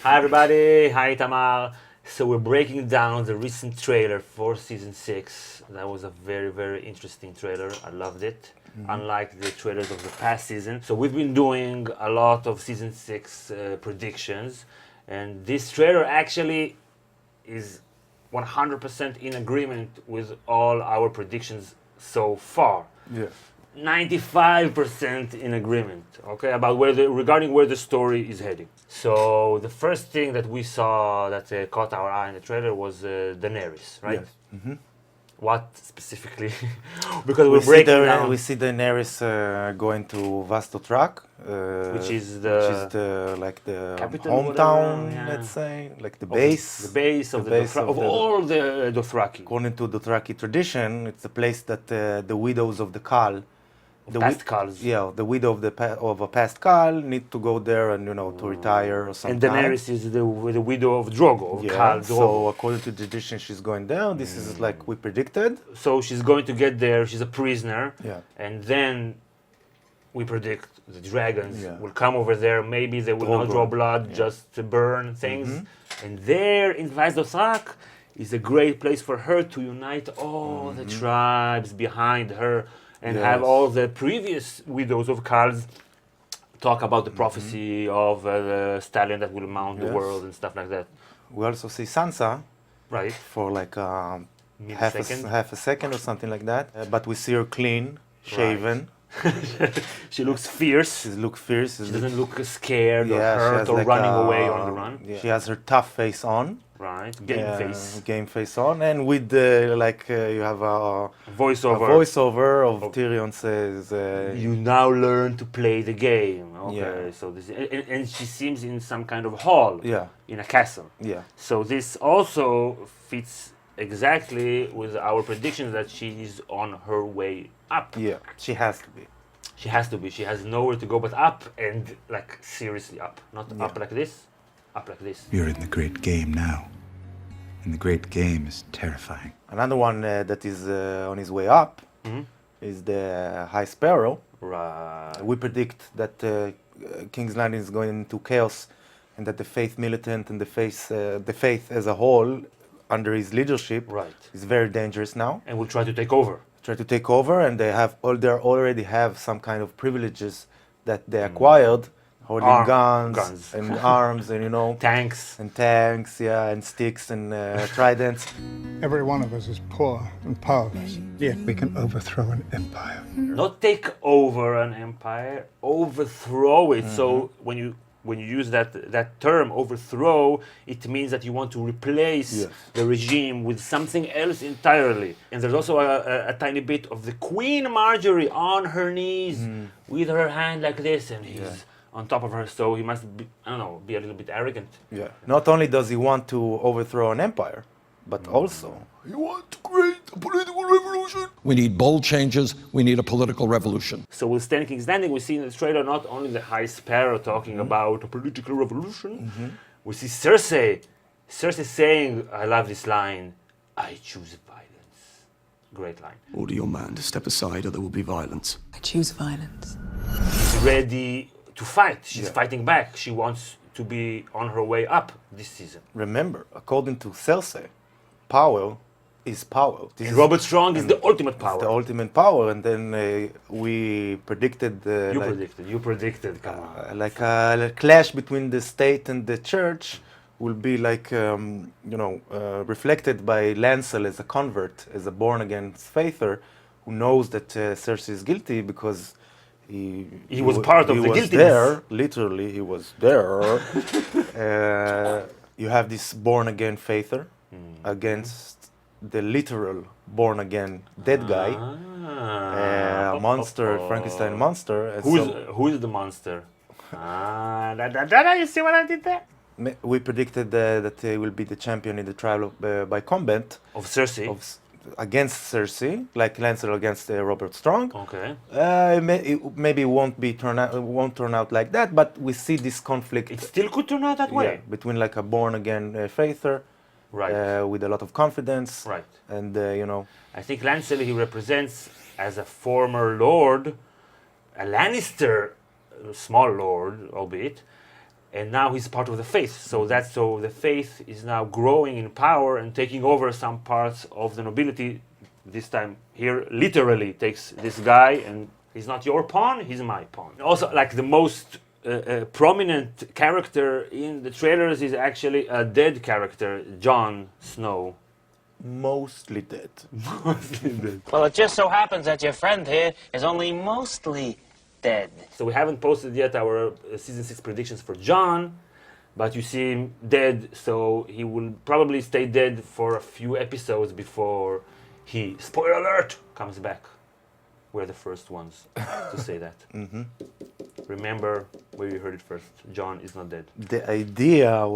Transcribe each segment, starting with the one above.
Hi everybody, hi Tamar. So we're breaking down the recent trailer for season 6. That was a very, very interesting trailer. I loved it. Unlike the trailers of the past season. So we've been doing a lot of season 6 predictions. And this trailer actually is 100% in agreement with all our predictions so far. Yeah. 95% in agreement, okay, about regarding where the story is heading. So the first thing that we saw that caught our eye in the trailer was Daenerys, right? Yes. Mm-hmm. What specifically? Because we're breaking down, We see Daenerys going to Vastotrak, which is like the capital, hometown, whatever, yeah. let's say, like the of base. the base of the the base Dothraki, of of the- all the Dothraki, According to Dothraki tradition, it's a place that the widows of the Khal, past Khals. the widow of a past Khal need to go there and to retire or something. And Daenerys is the widow of Drogo, of Yeah. Khal Drogo. So according to tradition, she's going there. This is like we predicted. So she's going to get there. She's a prisoner, Yeah. and then we predict the dragons Yeah. will come over there. Maybe they will not Drogo. draw blood, Yeah. just to burn things. And there in Vazdosrak is a great place for her to unite all the tribes behind her and have Yes. all the previous widows of Khals talk about the prophecy of the stallion that will mount the Yes. world and stuff like that. We also see Sansa Right? for like Mid-second. half a second or something like that. But we see her clean, shaven. She looks fierce. She looks fierce. She doesn't look scared or she hurt has or like running a- away on the run. yeah. She has her tough face on. Right? Game face. Game face on, and with you have a Voiceover. voiceover of Tyrion says, You now learn to play the game. Okay, Yeah. so this and she seems in some kind of hall, yeah, in a castle. yeah, So this also fits exactly with our prediction that she is on her way up. yeah. She has to be. She has to be. She has nowhere to go but up, and like seriously up, not Yeah. up like this, up like this. You're in the great game now. And the great game is terrifying. Another one that is on his way up is the High Sparrow. Right. We predict that King's Landing is going into chaos, and that the Faith militant and the Faith as a whole, under his leadership, Right. is very dangerous now. And will try to take over. Try to take over, and they already have some kind of privileges that they acquired, holding guns and arms, and Tanks. and tanks, yeah, and sticks and tridents. Every one of us is poor and powerless, yet we can overthrow an empire. Not take over an empire, overthrow it. So when you use that term overthrow, it means that you want to replace Yes. the regime with something else entirely. And there's also a tiny bit of the Queen Marjorie on her knees with her hand like this, and he's on top of her. So he must be, I don't know, be a little bit arrogant. Yeah. Not only does he want to overthrow an empire, but also he wants to create a political revolution. We need bold changes. We need a political revolution. So with Stan King's Landing, we see in the trailer not only the High Sparrow talking about a political revolution, we see Cersei saying, I love this line, I choose violence. Great line. Order your man to step aside or there will be violence. I choose violence. She's ready to fight. She's fighting back. She wants to be on her way up this season. Remember, according to Cersei, power is power. This And is Robert Strong is the ultimate power. the ultimate power. And then we predicted You predicted, come on. like a clash between the state and the church will be like reflected by Lancel as a convert, as a born again faither, who knows that Cersei is guilty because he was part of the was guiltiness. there. Literally, he was there. You have this born again faither against the literal born again dead guy, a monster, Frankenstein monster. And Who is the monster? You see what I did there? we predicted that he will be the champion in the trial by combat Of Cersei. against Cersei, like Lancel against Robert Strong. Okay. Maybe won't turn out like that, but we see this conflict. It still could turn out that way. Between like a born again faither, Right. with a lot of confidence, Right. and I think Lancel, he represents, as a former lord, a Lannister, small lord, albeit, and now he's part of the faith. So the faith is now growing in power and taking over some parts of the nobility. This time here literally takes this guy, and he's not your pawn, he's my pawn. Also, like the most prominent character in the trailers is actually a dead character, Jon Snow. Mostly dead. Well, it just so happens that your friend here is only mostly dead. So we haven't posted yet our season 6 predictions for Jon, but you see him dead, so he will probably stay dead for a few episodes before he, spoiler alert, comes back. We're the first ones to say that. Remember where you heard it first. Jon is not dead. The idea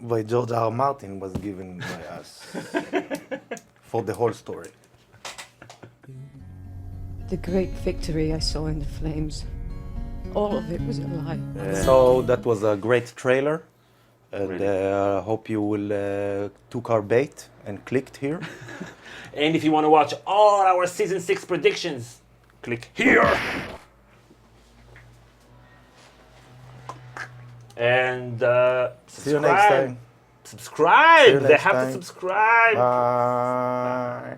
by George R. R. Martin was given by us for the whole story. The great victory I saw in the flames. All of it was a lie. So that was a great trailer, and I hope you will took our bait and clicked here. And if you want to watch all our season 6 predictions, click here. And subscribe. See you next time. Subscribe. See you They next have to time. subscribe. Bye.